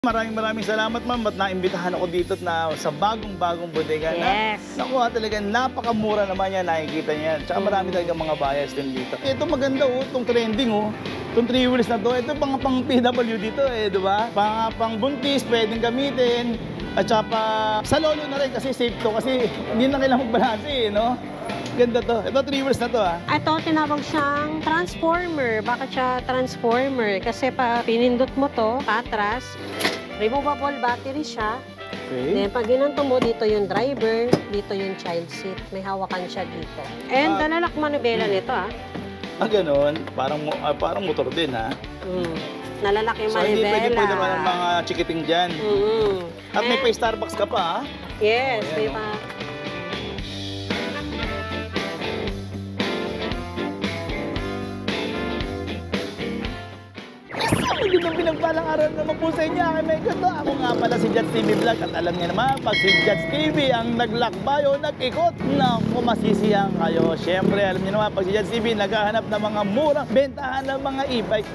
Maraming salamat ma'am at naimbitahan ako dito na sa bagong bodega Yes. na nakuha talaga napakamura naman yan, nakikita niyan. Tsaka marami talaga mga buyers din dito. Ito maganda itong trending itong 3 wheels na to. Ito pang PW dito di ba? Pang buntis, pwedeng gamitin. At saka sa lolo na rin kasi safe to kasi hindi na kailangan magbalanse no? Ganda to. Ito 3 wheels na to Ito tinawag siyang transformer. Bakit siya transformer? Kasi pa pinindot mo to, patras, removable battery siya. Okay. Then pag ginanto mo, dito yung driver, dito yung child seat. May hawakan siya dito. And dalalak manubela nito Ganon. Parang motor din Nalalak yung So manubela. hindi pwede naman ang mga chikiting dyan. At may pa Starbucks ka pa Yes, may pa. Magandang pinagpalang araw naman po sa inyo, aking may gusto. Ako nga pala si Jats TV Vlog at alam niyo naman, pag si Jats TV ang naglakbay o nag-ikot, naku, masisiyang kayo. Siyempre, alam niyo naman, pag si Jats TV naghahanap ng mga murang bentahan ng mga e-bike.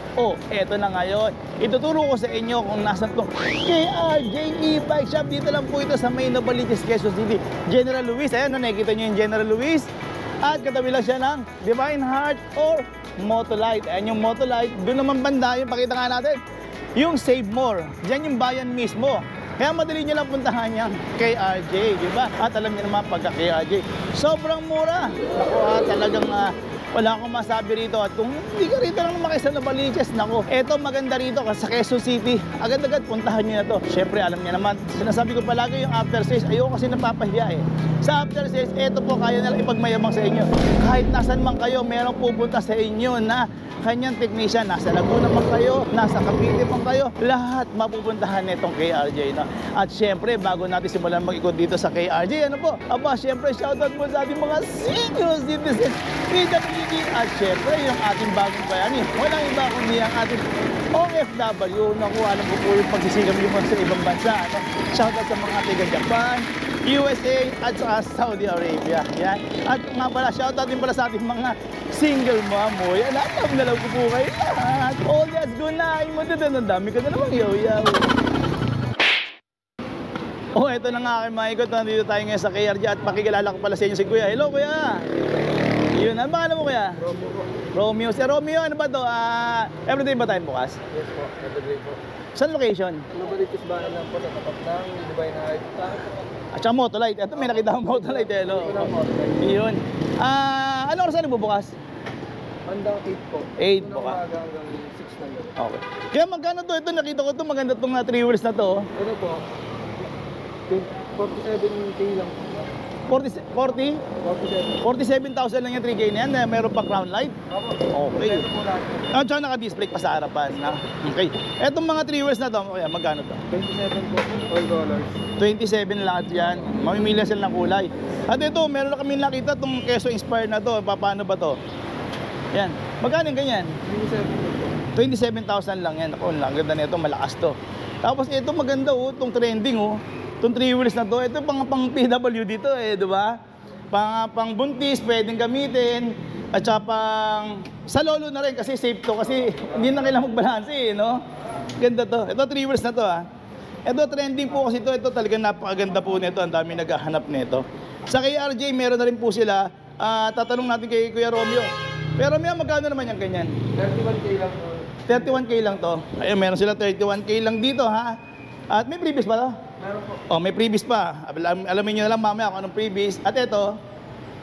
Eto na ngayon. Ituturo ko sa inyo kung nasan itong KRJ E-Bike Shop. Dito lang po ito sa May Novaliches, Quezon City. General Luis, ayan, nakikita niyo yung General Luis. At katabi lang siya ng Divine Heart or Motolite. Ayan yung Motolite. Doon naman banda, yung pakita nga natin, yung Save More. Diyan yung bayan mismo. Kaya madali nyo lang puntahan yung KRJ, di ba? At alam niyo naman pagka KRJ, sobrang mura. Ako talagang wala akong masabi rito. At kung hindi ka rito lang makisa na Novaliches, naku, eto maganda rito kasi sa Quezon City. Agad-agad puntahan nyo na to. Siyempre, alam niyo naman, sinasabi ko palagi yung after sales, ayoko kasi napapahiya Sa after sales, eto po kaya nalang ipagmayabang sa inyo. Kahit nasan man kayo, merong pupunta sa inyo na kanyang technician. Nasa Laguna man kayo, nasa Cavite man kayo, lahat mapupuntahan nitong KRJ. At syempre, bago natin simulan mag-ikot dito sa KRJ, syempre, shoutout mo sa ating mga senior citizens, PWD, at syempre, yung ating bagong bayani. Walang iba kundi ang ating OFW. Naku, alam ko po yung pagsisigam nyo sa ibang bansa. Shoutout sa mga taga-Japan, USA, at saka Saudi Arabia. Yan. At nga pala, shoutout din pala sa ating mga single mom. Alam na lang ko po kayo lahat. All that's good na. Ay mo dito, ang dami ka na namang yaw-yaw. Ito na nga aking mga ikot. Nandito tayo ngayon sa KRJ at pakikilala ko pala sa inyo si Kuya. Hello, Kuya! Yun, ano ba mo, Kuya? Romeo. Si Romeo, ano ba to? Everyday ba tayo bukas? Yes po, everyday po. Saan location? Novaliches bahay lang po sa tapat ng Divine Heart. At saka Motolite. Ito may nakita akong Motolite. Hello. Yun. Ano oras na bukas? Hanggang 8 po. 8 po ka. Hanggang 6 na yun. Okay. Kaya magkano to? Ito nakita ko to. Maganda itong 3 wheels na to. Ano po? 47K lang po. 47,000 lang yung 3K na yan. Meron pa crown light. Okay. At saka naka-display pa sa harapan. Okay. Etong mga 3 wheels na to, kaya magkano to? 27 po, all dollars. 27 lahat yan. Mamimili sila ng kulay. At ito, meron na kami nakita itong Quezon Inspired na to. Paano ba to? Yan. Magkano yung ganyan? 27,000 lang yan. Ako, ang ganda na ito. Malakas to. Tapos ito maganda itong trending itong 3 wheels na to. Ito pang PW dito di ba? Pang buntis, pwedeng gamitin. At saka sa lolo na rin kasi safe to. Kasi hindi na kailangan magbalanse no? Ganda to. Ito 3 wheels na to Ito trending po kasi ito talagang napakaganda po nito. Ang dami naghahanap nito. Sa KRJ meron na rin po sila. Tatanong natin kay Kuya Romeo. Pero Romeo, magkano naman yung ganyan? 31K lang po. 31K lang to. Ayun, meron sila 31K lang dito At may previous pa to? Meron po. May previous pa. Alamin nyo na lang mamaya kung anong previous. At ito,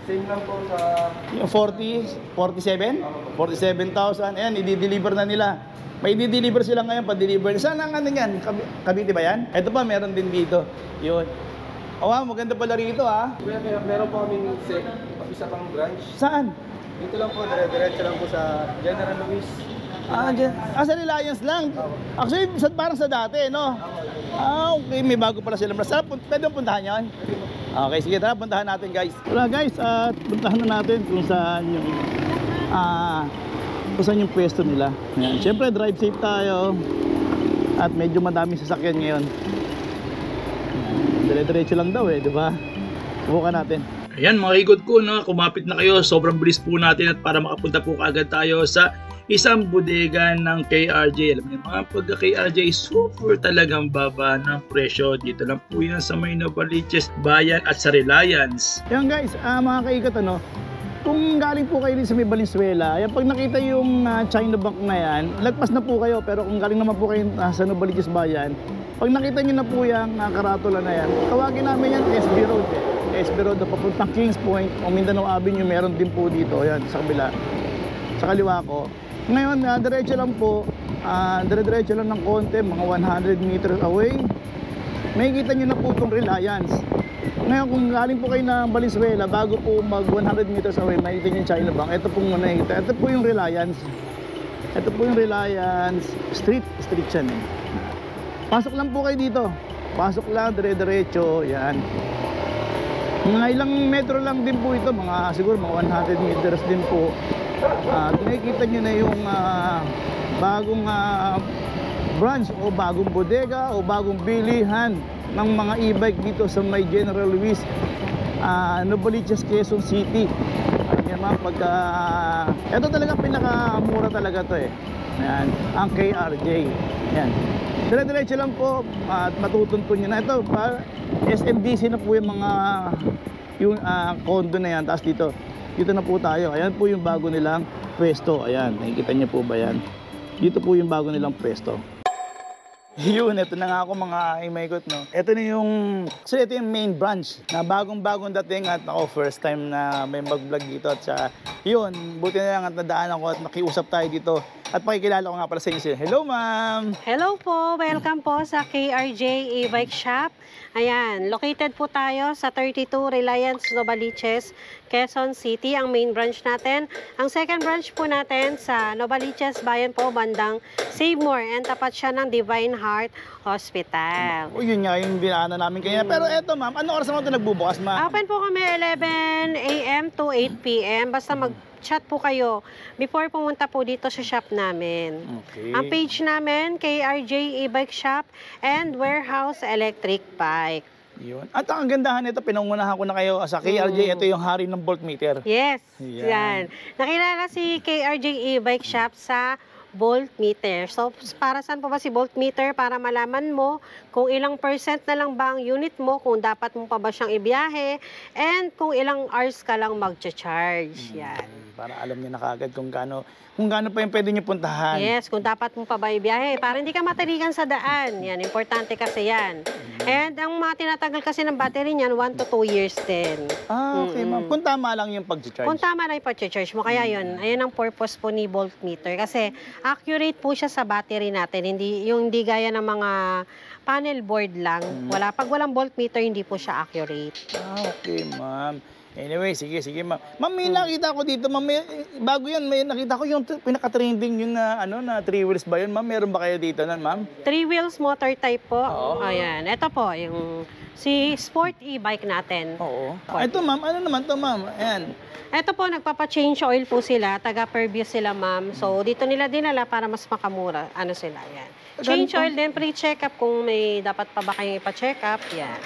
Same lang po sa... yung 47,000. Ayan, i-deliver na nila. May i-deliver sila ngayon, pa-deliver. Saan ang ano yan? Cavite ba yan? Ito pa, meron din dito. Yun. Maganda pala rito Meron po kaming isa pang branch. Saan? Dito lang po, dire-diretso lang po sa General Luis. Dyan. Sa Reliance lang. Actually, parang sa dati, no? Okay. May bago pala silang branch. Pwede mong puntahan yun? Okay, sige. Tara, puntahan natin, guys. Wala, guys. Puntahan na natin kung saan yung pwesto nila. Ayan. Siyempre, drive safe tayo. At medyo madaming sasakyan ngayon. Dire-diretso lang daw di ba? Subukan natin. Ayan mga ikot ko, kumapit na kayo. Sobrang bilis po natin at para makapunta po kaagad tayo sa isang bodega ng KRJ. Alam niyo mga pagka KRJ, super talagang baba ng presyo. Dito lang po yan sa may Novaliches, Bayan at sa Reliance. Yan guys, mga kaikot kung galing po kayo din sa may Valenzuela, yan, pag nakita yung China Bank na yan, lagpas na po kayo. Pero kung galing naman po kayo sa Novaliches Bayan, pag nakita nyo na po yung karatula na yan, tawagin namin yan SB Road. SB Road na papuntang Kings Point o Mindanao Avenue, meron din po dito. Yan, sa kabila. Sa kaliwa ko. Ngayon, diretso lang po, diretso lang ng konti, mga 100 meters away. Makikita nyo na po itong Reliance. Ngayon, kung galing po kayo ng Valenzuela, bago po mag 100 meters away, makikita nyo yung China Bank. Ito po muna nakikita. Ito po yung Reliance. Ito po yung Reliance Street. Street siya eh. Pasok lang po kayo dito. Pasok lang, dire-diretso. Yan. Mga ilang metro lang din po ito. Mga siguro mga 100 meters din po. Nakikita nyo na yung bagong branch o bagong bodega o bagong bilihan ng mga e-bike dito sa may General Luis, Novaliches, Quezon City. Yan mga ito talaga pinakamura talaga to eh. Ayan, ang KRJ. Yan. Dire-diretso lang po at matutuntun nyo na. Ito, SMDC na po yung mga condo na yan. Tapos dito na po tayo. Ayan po yung bago nilang pwesto. Ayan, nakikita nyo po ba yan? Dito po yung bago nilang pwesto. Yun, ito na nga ako mga imaykot, no? Ito na yung, so ito yung main branch na bagong-bagong dating at ako first time na may mag-vlog dito at yun, buti na lang at nadaan ako at nakiusap tayo dito at pakikilala ko nga pala sa inyo. Hello, ma'am! Hello po! Welcome po sa KRJ e-bike shop. Ayan, located po tayo sa 32 Reliance Novaliches, Quezon City, ang main branch natin. Ang second branch po natin sa Novaliches, Bayan po, bandang Save More, and tapat siya ng Divine Heart Hospital. O yun nga yung binana namin kanya. Pero eto ma'am, ano oras naman ito nagbubukas, ma'am? Open po kami 11 a.m. to 8 p.m. Basta mag-chat po kayo before pumunta po dito sa shop namin. Okay. Ang page namin, KRJ e-bike shop and warehouse electric bike. Yun. At ang gandahan nito, pinangunahan ko na kayo sa KRJ. Ito yung hari ng voltmeter. Yes, Yan. yan. Nakilala si KRJ e-bike shop sa voltmeter. So, para saan po ba si voltmeter? Para malaman mo kung ilang percent na lang ba ang unit mo, kung dapat mo pa ba siyang ibiyahe, and kung ilang hours ka lang mag-charge. Yan. Para alam niyo na kagad kung gaano pa yung pwede niyo puntahan. Yes, kung dapat mo pa ba ibiyahe, para hindi ka mataligan sa daan. Yan, importante kasi yan. And ang mga tinatagal kasi ng battery niyan, 1 to 2 years din. Okay, ma'am. Kung tama lang yung pag-charge. Kung tama na yung pag-charge mo, kaya yun, ayun ang purpose po ni voltmeter. Kasi accurate po siya sa battery natin. Hindi gaya ng mga panel board lang. Pag walang voltmeter, hindi po siya accurate. Okay, ma'am. Anyway, sige, ma'am. Ma'am, may nakita ko dito, ma'am. Bago yan, may nakita ko yung pinaka-trending yun na 3 wheels ba yun, ma'am? Meron ba kayo dito nun, ma'am? 3 wheels motor type po. Oo. Ayan. Ito po, yung si sport e-bike natin. Oo. Ito, ma'am. Ano naman to, ma'am? Ayan. Ito po, nagpapa-change oil po sila. Taga-Purview sila, ma'am. So, dito nila dinala para mas makamura. Ano sila, yan. Change oil din, pre-check-up kung may dapat pa ba kayong ipa-check-up. Yan.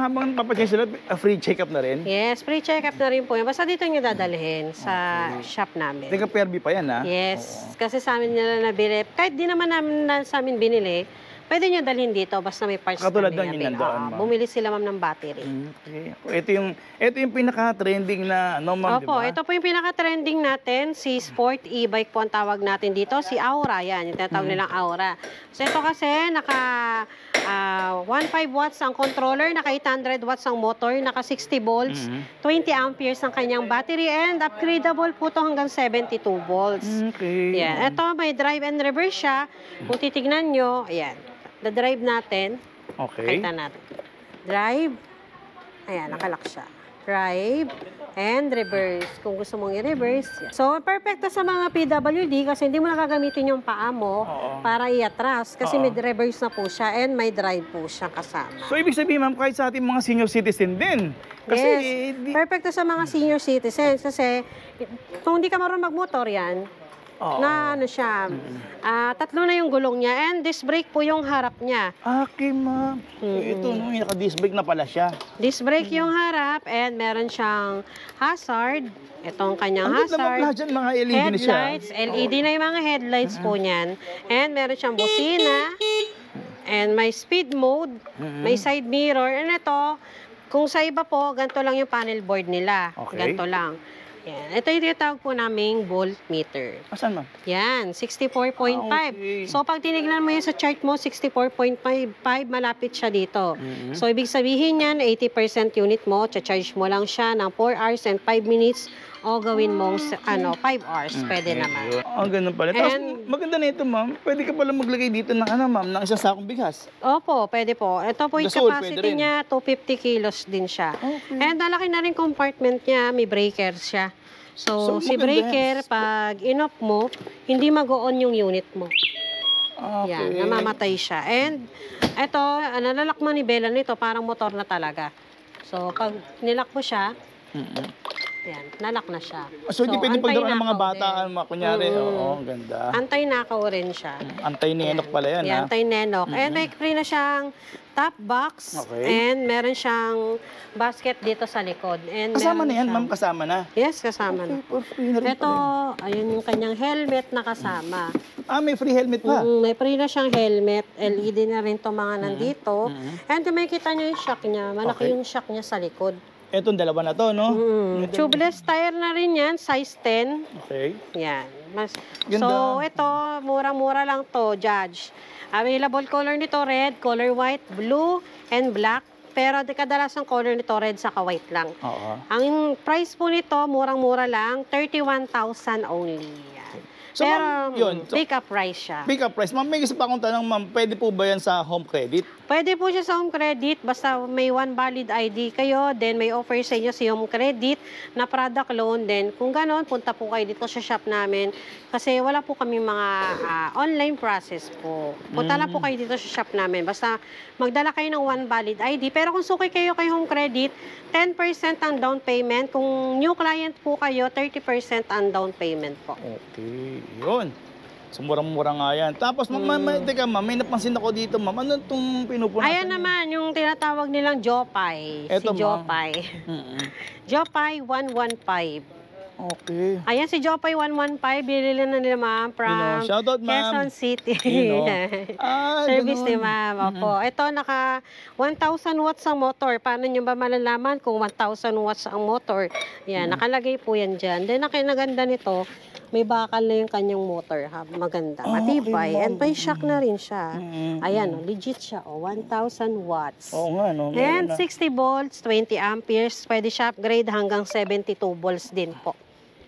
Habang papachange sila, free check-up na rin? Yes, pre-check-up na rin po yan. Basta dito nyo dadalhin sa shop namin. Teka, PRB pa yan, ha? Yes, kasi sa amin nila nabili. Kahit di naman namin sa amin binili, pwede nyo dalhin dito basta may parts Katulad na ng yun nandoon, ma'am. bumili sila, ma'am, ng battery. Okay. Ito yung pinaka-trending na, ma'am, Opo, di ba? ito po yung pinaka-trending natin, si Sport e-bike po ang tawag natin dito, si Aura, yan, yung tinatawag nilang Aura. So ito kasi, naka 15 watts ang controller, naka 800 watts ang motor, naka 60 volts, 20 amperes ang kanyang battery, and upgradable po to hanggang 72 volts. Okay. Yan. Ito, may drive and reverse siya. Kung titignan nyo, ayan, the-drive natin. Okay. Pakita natin. Drive. Ayan, nakalock siya. Drive and reverse. Kung gusto mong i-reverse. Yan. So, perfecto sa mga PWD kasi hindi mo na gagamitin yung paa mo para i-atras. Kasi may reverse na po siya and may drive po siya kasama. So, ibig sabihin, ma'am, kahit sa ating mga senior citizen din. Kasi, Yes. Perfecto sa mga senior citizens. Kasi kung hindi ka marunong magmotor yan, Oo. na ano siya, tatlo na yung gulong niya and disc brake po yung harap niya. Okay, ma'am. Ito, no, yung naka-disc brake na pala siya. Disc brake yung harap and meron siyang hazard. Itong kanyang Ang ganda naman hazard. lahat dyan, mga LED na siya. Headlights, LED na yung mga headlights po niyan. And meron siyang busina. And may speed mode. May side mirror. And ito, kung sa iba po, ganito lang yung panel board nila. Okay. Ganito lang. Yan. Ito yung tinatawag po naming voltmeter. Asan, ma'am? Yan, 64.5. Okay. So, pag tinignan mo yan sa chart mo, 64.5, malapit siya dito. So, ibig sabihin yan, 80% unit mo, charge mo lang siya ng 4 hours and 5 minutes o gawin mong 5 hours. Pwede naman. Ang ganun pala. Tapos, And- maganda na ito, ma'am. Pwede ka pala maglagay dito ng ma'am, ng isang sakong bigas. Opo, pwede po. Ito po yung Gasol, pwede capacity rin. niya, 250 kilos din siya. Okay. And malaki na rin compartment niya, may breaker siya. So, So, si maganda breaker, yan. pag in-off mo, hindi mag-on yung unit mo. Okay. Yan, namamatay siya. And ito, nalalak manibela nito, parang motor na talaga. So, pag nilak mo siya, yan, nalak na siya. So, hindi pwede pagdaroon ng mga anti-nakaw bata, din. kunyari. Oo, ang ganda. Anti-nakaw rin siya. Antay ni Enoch pala yan, Yan, ha? anti-nenok. And may free na siyang top box. Okay. And meron siyang basket dito sa likod. And Kasama meron na yan, siyang- ma'am. Kasama na. Yes, kasama na. For free na rin Ito, pala. ayun yung kanyang helmet na kasama. May free helmet pa. May free na siyang helmet. LED na rin itong mga nandito. And may kita niyo yung shock niya. Malaki Okay. yung shock niya sa likod. Etong dalawa na to, no? Tubeless tire na rin yan, size 10. Okay. Yan. Ganda. So, ito, murang-mura lang to, Judge. Available color nito, red, color white, blue, and black. Pero kadalasan color nito, red saka white lang. Oo. Ang price po nito, murang-mura lang, 31,000 only. Yan. So, Pero, ma'am, yun. So, pick up price siya. pick up price. Ma'am, may isa pa akong tanong, ma'am. Pwede po ba yan sa home credit? Pwede po siya sa home credit, basta may one valid ID kayo, then may offer sa inyo si home credit na product loan, then kung gano'n, punta po kayo dito sa shop namin kasi wala po kami mga online process po. Punta lang po kayo dito sa shop namin, basta magdala kayo ng one valid ID, pero kung suki kayo kay home credit, 10% ang down payment. Kung new client po kayo, 30% ang down payment po. Okay. Yun. So, murang-mura nga yan. Tapos, teka, ma'am, may napansin ako dito, ma'am. Ano itong pinupunasan Ayan niyo? naman, yung tinatawag nilang Jopay. Eto, Si ma'am. Jopay. Mm-mm. Jopay 115. Okay. Ayan si Jopay 115, binili na nila ma'am from Shoutout, ma'am. Quezon City. Yun, Service ganun. ni ma'am. Opo. Ito, naka 1,000 watts ang motor. Paano nyo ba malalaman kung 1,000 watts ang motor? Yan, nakalagay po yan dyan. Then, nakinaganda nito, may bakal na yung kanyang motor. Ha? Maganda. Matibay. okay, And may shock na rin siya. Mm. Ayan, legit siya. 1,000 watts. Oo nga, no? Meron And na. 60 volts, 20 amperes, pwede siya upgrade hanggang 72 volts din po.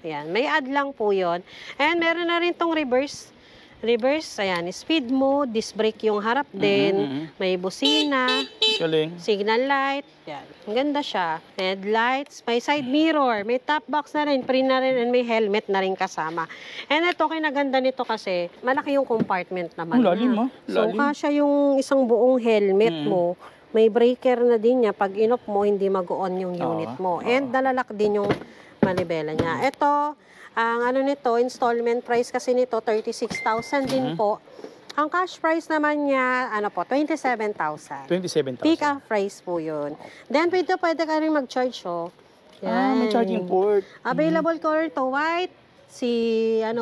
Ayan, may add lang po yon. And meron na rin tong reverse. Reverse, ayan, speed mode, disc brake yung harap din, may busina, Galing. signal light, yan. Ang ganda siya. Headlights, may side mirror, may top box na rin, free na rin, and may helmet na rin kasama. And ito, kinaganda nito kasi, malaki yung compartment naman. Ang lalim, niya. ah. So, Lalim. kasya yung isang buong helmet mo, may breaker na din niya. Pag inop mo, hindi mag-on yung unit mo. And nalalak din yung manibela niya. Ito, ang ano nito, installment price kasi nito, 36,000 din po. Ang cash price naman niya, ano po, 27,000. 27,000. Pick up price po yun. Then, pwede ka rin mag-charge, oh. May charging port. Available color to white,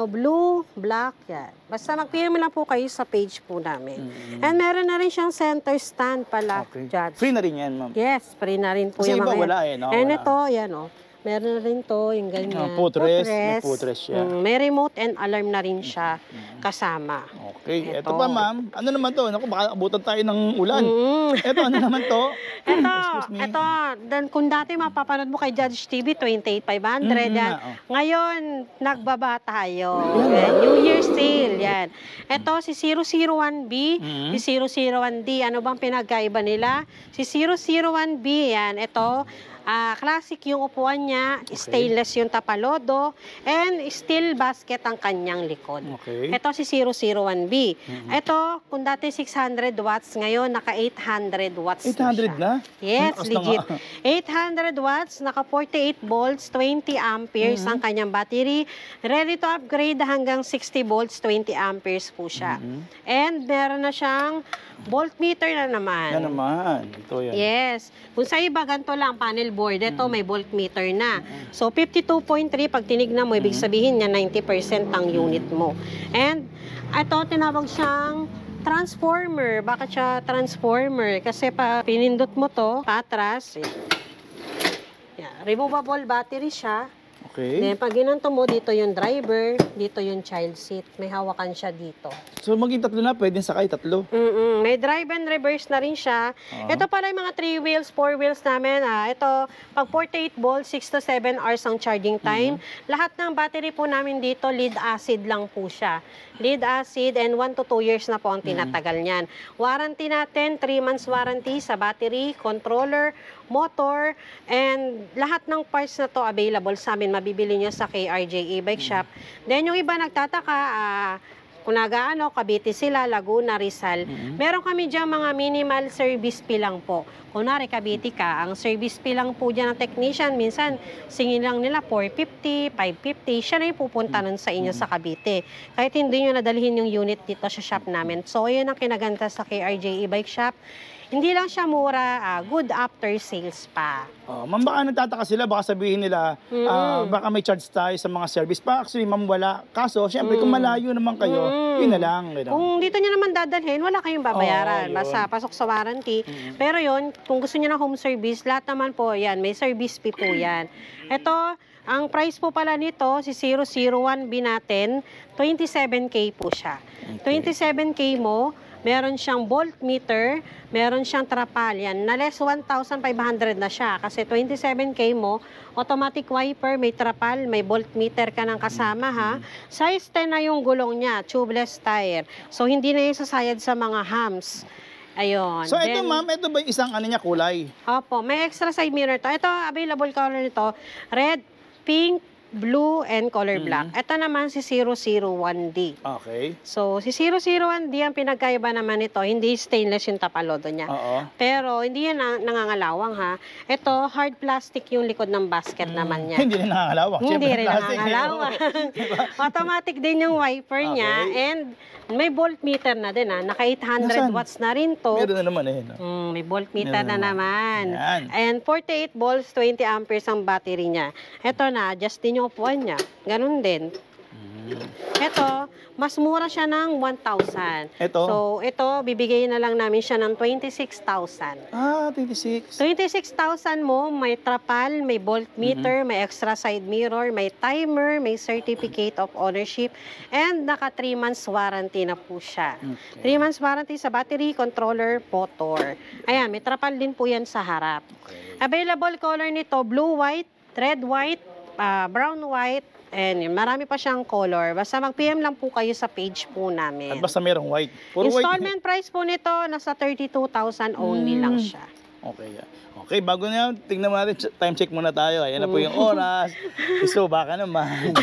blue, black, yan. Basta mag-PM lang po kayo sa page po namin. And meron na rin siyang center stand pala, Okay. Judge. Free na rin yan, ma'am. Yes, free na rin po Kasi yung iba mga wala eh, no? And Wala. ito, yan, oh. Meron na rin to, yung ganyan. Footrest. May footrest siya. May remote and alarm na rin siya kasama. Okay. Ito Ito. pa, ma'am. Ano naman to? Naku, baka abutan tayo ng ulan. Ito, ano naman to? Ito, dan kung dati mapapanood mo kay Judge TV, 28,500 yan. Ngayon, nagbaba tayo. Yan, New Year's sale, yan. Ito, si 001B, si 001D, ano bang pinagkaiba nila? Si 001B, yan, ito, Classic yung upuan niya, stainless yung tapalodo, and steel basket ang kanyang likod. Okay. Ito si 001B. Ito, kung dati 600 watts, ngayon naka 800 watts 800 na siya. na? Yes, Ang lakas na legit. nga. 800 watts, naka 48 volts, 20 amperes ang kanyang battery. Ready to upgrade hanggang 60 volts, 20 amperes po siya. And meron na siyang voltmeter na naman. Yan naman. Ito yan. Yes. Kung sa iba, ganito lang, panel board. Ito, may voltmeter na. So, 52.3, pag tinignan mo, ibig sabihin niya, 90% ang unit mo. And, ito, tinawag siyang transformer. Bakit siya transformer? Kasi pa pinindot mo to, patras. Yeah. Removable battery siya. Okay. Then, pag ginanto mo, dito yung driver, dito yung child seat. May hawakan siya dito. So, maging tatlo na, pwedeng sakay tatlo. May drive and reverse na rin siya. Ito pala yung mga 3 wheels, 4 wheels namin. Ito, pag 48 volts, 6 to 7 hours ang charging time. Lahat ng battery po namin dito, lead acid lang po siya. Lead acid and 1 to 2 years na po ang tinatagal niyan. Warranty natin, 3 months warranty sa battery, controller, motor, and lahat ng parts na to available sa amin. Mabibili nyo sa KRJ e-bike shop. Then yung iba nagtataka, kung nagaano, Cavite sila, Laguna, Rizal. Meron kami dyan mga minimal service fee lang po. Kunwari, Cavite ka, ang service fee lang po dyan ng technician, minsan singin lang nila 450, 550, siya na yung pupunta nun sa inyo sa Cavite. Kahit hindi nyo nadalhin yung unit dito sa shop namin. So, yun ang kinaganda sa KRJ e-bike shop. Hindi lang siya mura, good after sales pa. Ma'am, baka nagtataka sila, baka sabihin nila, baka may charge tayo sa mga service pa. Actually, ma'am, wala. Kaso, syempre, kung malayo naman kayo, yun na lang. Kung dito nyo naman dadalhin, wala kayong babayaran. Yun. Basta pasok sa warranty. Pero yun, kung gusto nyo ng home service, lahat naman po yan. May service fee po yan. Ito, ang price po pala nito, si 001B natin, 27K po siya. 27K mo, meron siyang voltmeter, meron siyang trapal. Yan, na less 1,500 na siya. Kasi 27K mo, automatic wiper, may trapal, may voltmeter ka ng kasama ha. Size 10 na yung gulong niya, tubeless tire. So, hindi na yung sasayad sa mga hams. Ayun. So, ito ma'am, ito ba yung isang ano niya, kulay? Opo, may extra side mirror to. Ito, available color nito, red, pink, blue, and color black. Ito naman si 001D. Okay. So, si 001D, ang pinagkaiba naman nito, hindi stainless yung tapalodo niya. Pero, hindi yan nangangalawang ha. Ito, hard plastic yung likod ng basket naman niya. Hindi rin nangangalawang. Hindi Siyempre, rin plastic, nangangalawang. Automatic din yung wiper niya. And may voltmeter na din ha. Naka 800 Nasaan? watts na rin to. Meron na naman eh. No? May voltmeter na naman. Yan. And 48 volts, 20 amperes ang battery niya. Ito na, adjust din yung upuan niya. Ganun din. Ito, mas mura siya ng 1,000. Ito? So, ito, bibigay na lang namin siya ng 26,000. 26. 26,000 mo, may trapal, may voltmeter, may extra side mirror, may timer, may certificate of ownership, and naka 3 months warranty na po siya. 3 months warranty sa battery, controller, motor. Ayan, may trapal din po yan sa harap. Available color nito, blue, white, red, white, brown, white, and marami pa siyang color. Basta mag-PM lang po kayo sa page po namin. At basta merong white. Puro Installment price po nito, nasa 32,000 only lang siya. Okay. Okay, bago na yan, tingnan mo natin, time check muna tayo. Ayan na po yung oras. So, baka naman.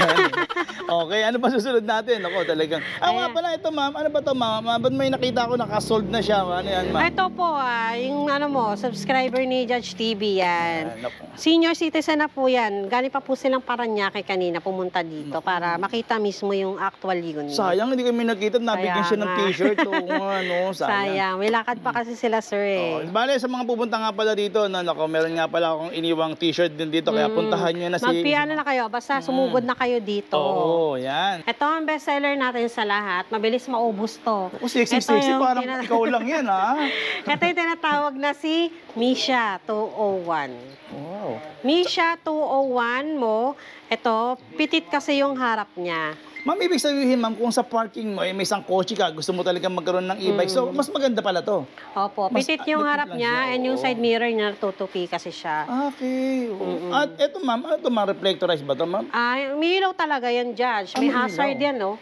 Okay, ano pa susunod natin? Ako, talagang. Nga pala, ito ma'am, ano ba ito ma'am? Ba't may nakita ko nakasold na siya? Ano yan ma'am? Ito po, yung ano mo, subscriber ni Judge TV yan. Ano po? Senior citizen na po yan. Galing pa po silang Paranaque kanina pumunta dito para makita mismo yung actual unit. Sayang, hindi kami nakita. Nabigyan siya ng t-shirt. Sayang. Sayang. May lakad pa kasi sila, sir eh. Bale, sa mga pupunta nga pala dito, meron nga pala akong iniwang t-shirt din dito. Kaya puntahan niyo na si... Magpiano na kayo. Basta sumugod na kayo dito. Oo, yan. Ito ang bestseller natin sa lahat. Mabilis maubos to. Sexy, parang ikaw lang yan, ha? Ito yung tinatawag na si Misha 201. Wow. Misha 201 mo, ito, pitit kasi yung harap niya. Ma'am, ibig sabihin, ma'am, kung sa parking mo, may isang kotse ka, gusto mo talaga magkaroon ng e-bike, so mas maganda pala to. Opo, Mas pitit yung harap lang niya, siya, and yung oo. side mirror niya, tutupi kasi siya. Okay. At eto, ma'am, ano to, ma'am, reflectorized ba to, ma'am? Umiilaw talaga yan, Judge. May umiilaw? hazard yan, no?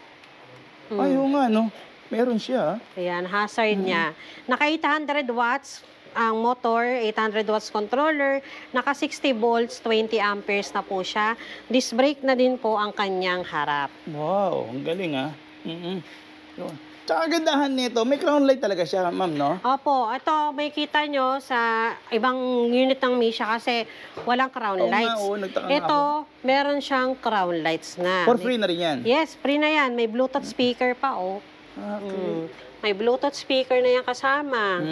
Ay, oo nga, no? Meron siya. Ayan, hazard niya. Naka 800 watts, ang motor, 800 watts controller, naka 60 volts, 20 amperes na po siya. Disc brake na din po ang kanyang harap. Wow, ang galing ah. Yun. Tsaka kagandahan nito, may crown light talaga siya, ma'am, no? Opo, ito may kita nyo sa ibang unit ng Misha kasi walang crown Oo nga, lights. oo, nagtaka nga Ito, meron siyang crown lights na. For free na rin yan. Yes, free na yan. May Bluetooth speaker pa, oh. May Bluetooth speaker na yan kasama.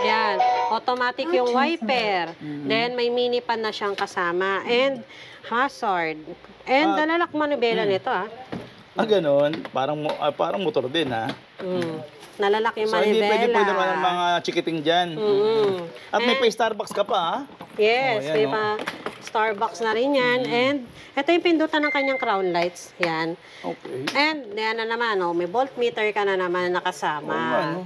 Yan. Automatic yung wiper. Then, may mini pan na siyang kasama. And hazard. And dalalak manubela nito, ah. Ganun. Parang motor din, ha? Nalalak yung So, hindi pwede manibela. naman ng mga chikiting dyan. At may pa-Starbucks ka pa, ha? Yes, Oh, yan, may oh. pa Starbucks na rin yan. And ito yung pindutan ng kanyang crown lights. Yan. Okay. And yan na naman, oh, may voltmeter ka na naman nakasama. Oo nga, no?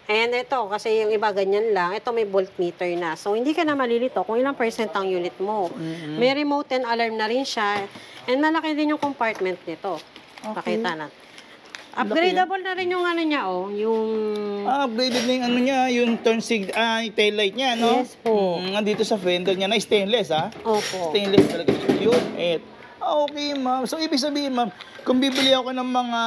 And ito, kasi yung iba ganyan lang, ito may voltmeter na. So, hindi ka na malilito kung ilang percent ang unit mo. May remote and alarm na rin siya. And malaki din yung compartment nito. Pakita na. Upgradable na rin yung ano niya, oh. Yung... Upgraded na yung ano niya, yung tail light niya, no? Yes po. Nandito sa fender niya na stainless, ha? Opo. Stainless talaga siya. Yun, okay, ma'am. So, ibig sabihin, ma'am, kung bibili ako ng mga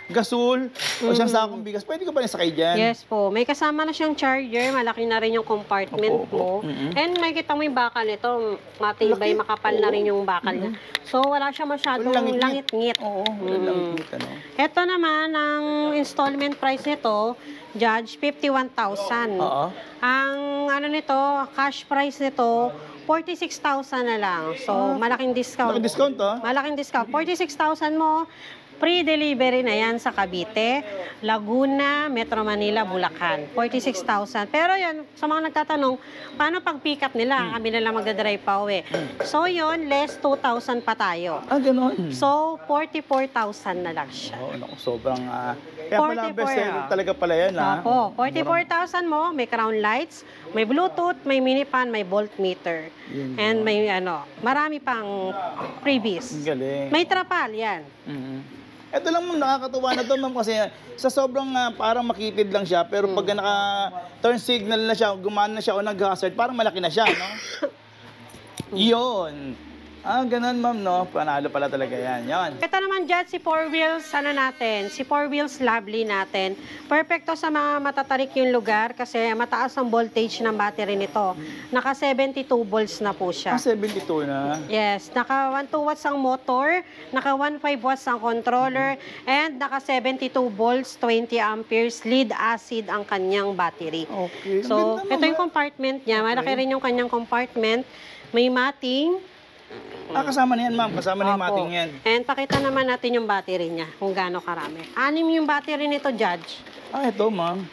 gasol o siyang sakong bigas, pwede ko pa rin sakay dyan? Yes po. May kasama na siyang charger. Malaki na rin yung compartment Opo, opo. mo. And may kita mo yung bakal nito. Matibay, makapal na rin yung bakal niya. So, wala siya masyadong langit-ngit. Oo, langit-ngit, ano? Ito naman, ang installment price nito, Judge, 51,000. Oo. Ang ano nito, cash price nito, 46,000 na lang. So, malaking discount. Malaking discount, ha? Malaking discount. 46,000 mo, free delivery na yan sa Cavite, Laguna, Metro Manila, Bulacan. 46,000. Pero yan, sa mga nagtatanong, paano pag pick up nila? Kami na lang magdadrive pa uwi. So yun, less 2,000 pa tayo. Ganon. So, 44,000 na lang siya. Oo, naku, sobrang... kaya pala, 44, best seller talaga pala yan, ha? Opo, 44,000 mo, may crown lights, may Bluetooth, may mini pan, may voltmeter. And may marami pang freebies. Ang galing. May trapal, yan. Ito lang, ma'am, nakakatuwa na to, ma'am, kasi sa sobrang parang makitid lang siya, pero pag naka-turn signal na siya, gumana na siya o nag-hazard, parang malaki na siya, no? Yun. Ganun, ma'am, no? Panalo pala talaga yan. Yan. Ito naman dyan, si 4 wheels, si 4 wheels lovely natin. Perfecto sa mga matatarik yung lugar kasi mataas ang voltage ng battery nito. Naka 72 volts na po siya. 72 na. Yes, naka 1.2 watts ang motor, naka 1.5 watts ang controller, and naka 72 volts, 20 amperes, lead acid ang kanyang battery. Okay. So, Ang ganda, ito yung compartment niya. Malaki rin yung kanyang compartment. May matting. Kasama na yan, ma'am. Kasama na yung Opo. mating yan. And pakita naman natin yung battery niya, kung gaano karami. 6 yung battery nito, Judge. Ito, ma'am.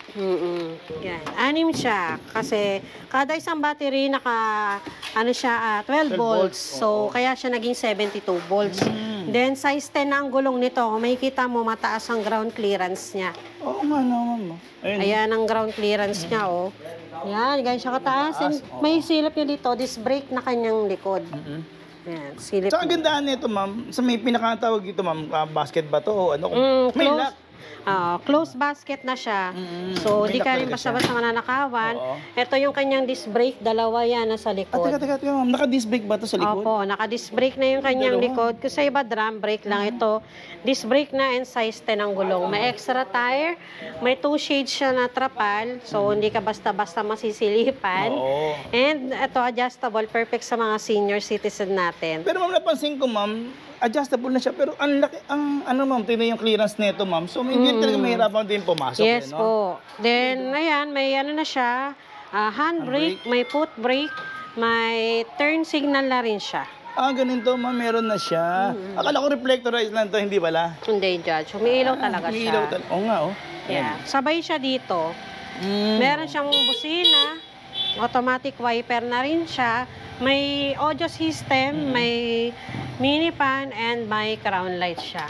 Yan. 6 siya. Kasi kada isang battery naka 12 volts. So, kaya siya naging 72 volts. Then, size 10 na ang gulong nito. Kung makikita mo, mataas ang ground clearance niya. Oo nga, no, ma'am. Ayun. Ayan ang ground clearance niya, oh. Yan, ganyan siya kataas. And may silip niya dito, disc brake na kanyang likod. Yan, silip Tsaka niya. gandaan nito, ma'am. Sa may pinakatawag dito, ma'am, basket ba to o ano? May Close. lock. Close basket na siya. So, May di ka lock rin talaga basta-basta mananakawan. Oo. Ito yung kanyang disc brake, dalawa yan nasa likod. Teka, ma'am. Naka-disc brake ba to sa likod? Opo, naka-disc brake na yung kanyang likod. Kasi sa iba, drum brake lang ito. Disc brake na and size 10 ang gulong. May extra tire, may 2 shades siya na trapal. So, hindi ka basta-basta masisilipan. Oo. And ito, adjustable, perfect sa mga senior citizen natin. Pero ma'am, napansin ko, ma'am, adjustable na siya. Pero ang laki, ma'am, tingnan yung clearance nito, ma'am. So, hindi talaga mahirapan din pumasok. Yes no? po. Then, ayan, may na siya, handbrake, may foot brake, may turn signal na rin siya. Ganito, ma'am, meron na siya. Akala ko reflectorized lang to, hindi pala. Hindi, Judge. Umiilaw talaga siya. Umiilaw talaga. Oo nga, oh. Yeah. Sabay siya dito. Meron siyang busina, automatic wiper na rin siya, may audio system, may mini pan, and may crown light siya.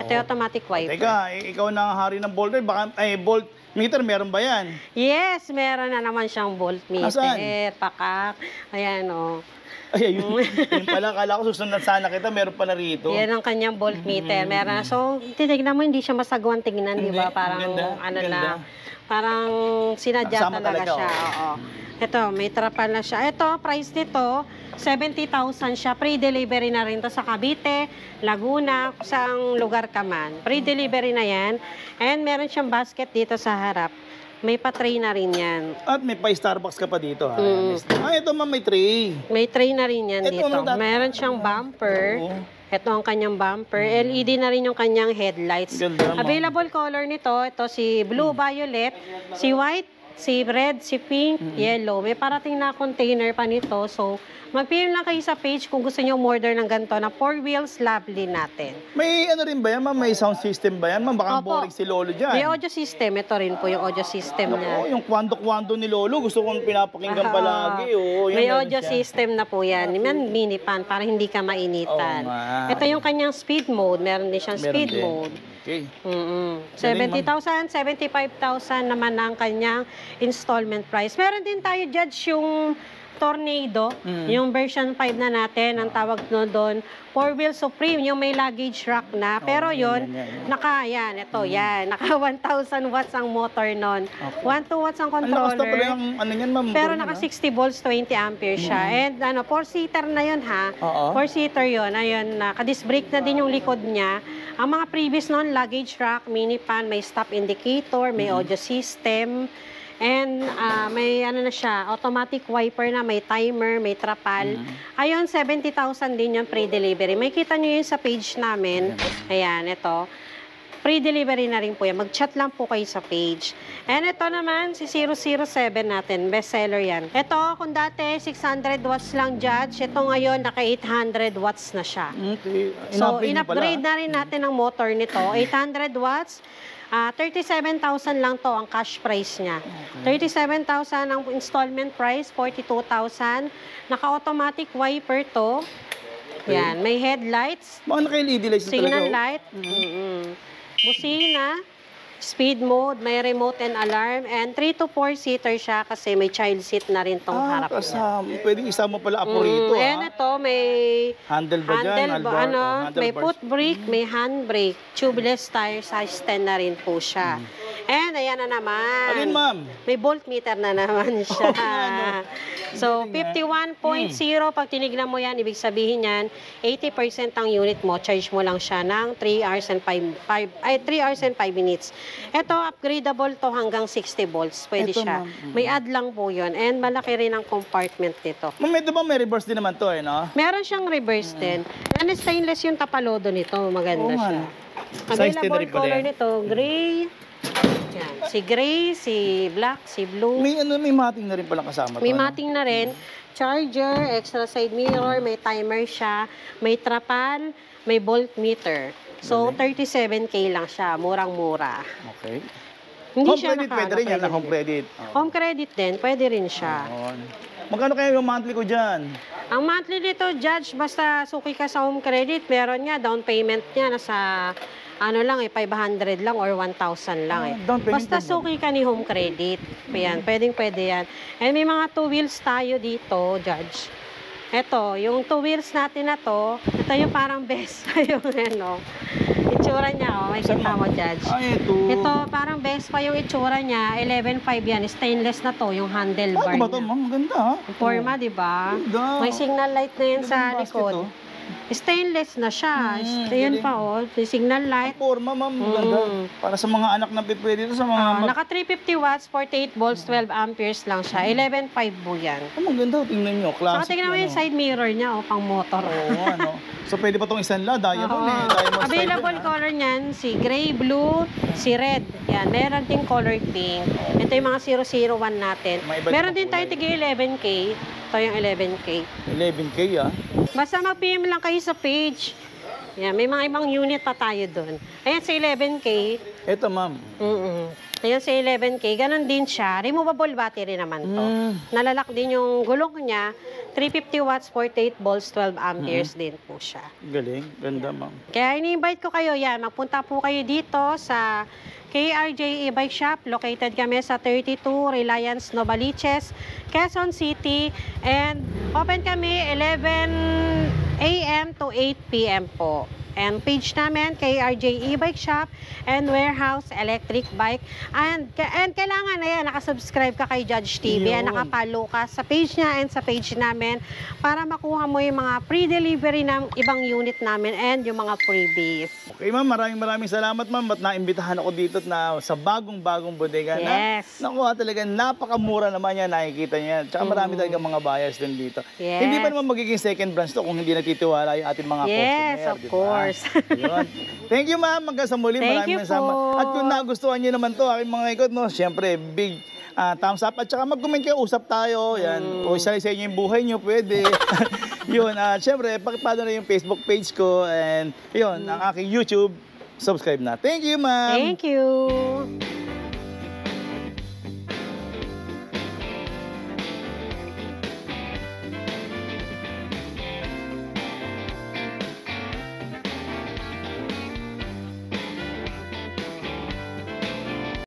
Ito yung automatic wiper. Teka, ikaw na ang hari ng voltmeter. Baka, volt meter, meron ba yan? Yes, meron na naman siyang voltmeter. Nasaan? Pakak. Ayan, o. Ay, yun pala. Kala ko susunod sana kita. Meron pala rito. Yan ang kanyang voltmeter. Meron. So, titignan mo, hindi siya masagawang tingnan, di ba? Hindi. Parang, Ganda. ano Ganda. lang, parang sinadya Kasama talaga talaga, siya. Oo. Ito, may trapal na siya. Ito, price nito, 70,000 siya. Pre-delivery na rin to sa Cavite, Laguna, kung saang lugar ka man. Pre-delivery na yan. And meron siyang basket dito sa harap. May pa-tray na rin yan. At may pa-Starbucks ka pa dito. Ha? Mm. Ito ma'am, may tray. May tray na rin yan Ito, dito. ano, Meron siyang bumper. Oo. Ito ang kanyang bumper. LED na rin yung kanyang headlights. Ganda, ma'am. Available color nito, ito si blue, violet, si white, si red, si pink, yellow. May parating na container pa nito. So, mag-PM lang kayo sa page kung gusto nyo order ng ganito na 4 wheels lovely natin. May ano rin ba yan ma'am? May sound system ba yan ma'am? Baka Opo. boring si Lolo dyan. May audio system. Ito rin po yung audio system niya. Naku, yung kwando-kwando ni Lolo. Gusto kong pinapakinggan Ah, palagi. Oo, yan, may meron audio siya. system na po yan. Yan, mini pan para hindi ka mainitan. Oo nga. Ito yung kanyang speed mode. Meron din siyang Meron speed din. mode. Okay. 70,000, 75,000 naman ang kanyang installment price. Meron din tayo, Judge, yung Tornado, yung version 5 na natin, ang tawag no doon, 4-wheel Supreme, yung may luggage rack na. Pero yun, yan. naka 1,000 watts ang motor nun. 1 watts ang Ang lakas na pala controller. yung ano yan ma'am. Pero Ganun, naka ah. 60 volts, 20 ampere siya. And 4-seater na yun ha. Oo. 4-seater yun. Ayun, nakadisc brake na din yung likod niya. Ang mga previous nun, luggage rack, mini pan, may stop indicator, may audio system. And may ano na siya, automatic wiper na, may timer, may trapal. Ayun, 70,000 din yung pre-delivery. May kita nyo yun sa page namin. Ayan, ito. Pre-delivery na rin po yan. Mag-chat lang po kayo sa page. And ito naman, si 007 natin. Bestseller yan. Ito, kung dati 600 watts lang, Judge. Ito ngayon, naka 800 watts na siya. Okay. So, In-upgrade in-upgrade na rin natin ang motor nito. 800 watts. 37,000 lang to ang cash price niya. 37,000 ang installment price, 42,000. Naka-automatic wiper to. Yan, may headlights, Mga naka-LED lights na talaga. signal oh. light, busina, speed mode, may remote and alarm, and 3 to 4 seater siya kasi may child seat na rin tong harap niya. kasama. Pwedeng isama pala apo rito. And ito, may Handle ba dyan? handle, Handlebar? ano, Handlebars. may foot brake, may handbrake, tubeless tire, size 10 na rin po siya. And ayan na naman. Alin ma'am? May voltmeter na naman siya. ano? So, Galing, 51.0, pag tinignan mo yan, ibig sabihin yan, 80% ang unit mo, charge mo lang siya ng 3 hours and 5 minutes. Ito, upgradable to hanggang 60 volts. Pwede Ito, siya. ma'am. May add lang po yun. And malaki rin ang compartment nito. Ma'am, ito ba may reverse din naman to eh, no? Meron siyang reverse din. And stainless yung tapalodo nito. Maganda Oo nga, siya. no? Size 10 na Available rin pala color yan. nito, gray. Yan. Si gray, si black, si blue. May mating na rin palang kasama to. May ano? mating na rin. Charger, extra side mirror, may timer siya, may trapal, may voltmeter. So, 37K lang siya. Murang-mura. Okay. Hindi Home siya credit pwede rin yan, na home credit. Home credit din, pwede rin siya. Yun. Magkano kaya yung monthly ko dyan? Ang monthly nito, Judge, basta suki ka sa home credit, meron nga, down payment niya, nasa, ano lang 500 lang or 1,000 lang eh. Down payment Basta lang. suki ka ni home credit. Ayan, pwede yan. And may mga 2 wheels tayo dito, Judge. Ito, yung 2 wheels natin na to, ito yung parang best yung ano. Itsura niya, oh, may kita mo, Judge. Ay, ito. Ito, parang best pa yung itsura niya. 11.5 yan. Stainless na to, yung handlebar Ano ba ito, niya. ma'am? Maganda ha? Forma, di ba? Ganda. May signal light na yan sa Ganda ng basket, likod. oh. Stainless na siya. Ayan galing. pa, oh. May signal light. Forma, ma'am. Maganda. Para sa mga anak na pwede ito sa mga... Naka 350 watts, 48 volts, 12 amperes lang siya. 11.5 po yan. Maganda. Tingnan nyo. Saka Classic. tingnan mo yung ano. side mirror niya, oh, pang motor. Oo, ano. So, pwede pa itong isanla. Diamond Oo. eh. Diamond style Available yan, color niyan, si gray, blue, si red. Yan, meron din color pink. Ito yung mga 001 natin. May iba't Meron ibang din tayo kulay. tigi 11K. Ito yung 11K. 11K ah. Basta mag-PM lang kayo sa page. Yan, may mga ibang unit pa tayo doon. Ayan, sa 11K. Ito, ma'am. Ayan sa 11K, ganun din siya. Removable battery naman to. Nalalak din yung gulong niya. 350 watts, 48 volts, 12 amperes din po siya. Galing. Ganda, ma'am. Kaya ini-invite ko kayo yan. Magpunta po kayo dito sa KRJ E-Bike Shop. Located kami sa 32 Reliance Novaliches, Quezon City. And open kami 11 a.m. to 8 p.m. po. And page namin, KRJ E-Bike Shop and Warehouse Electric Bike. And kailangan na yan, nakasubscribe ka kay Judge TV. Yun. Nakapalo ka sa page niya and sa page namin para makuha mo yung mga pre-delivery ng ibang unit namin and yung mga freebies. Okay, ma'am. Maraming salamat, ma'am. At naimbitahan ako dito na sa bagong-bagong bodega Yes. na nakuha talaga napakamura naman yan. Nakikita niya. Tsaka marami talaga mga buyers din dito. Yes. Hindi pa naman magiging second branch to kung hindi natitiwala yung ating mga Yes, customer. of di ba? course. Yun. Thank you, ma'am. Hanggang sa muli. Thank Maraming you salamat. po. At kung nagustuhan niyo naman to, aking mga ikot, no, syempre, big thumbs up. At saka mag-comment kayo, usap tayo. Yan. O isa sa inyo yung buhay niyo, pwede. Yun. Syempre, pakipalo na yung Facebook page ko. And yun, ang aking YouTube. Subscribe na. Thank you, ma'am. Thank you.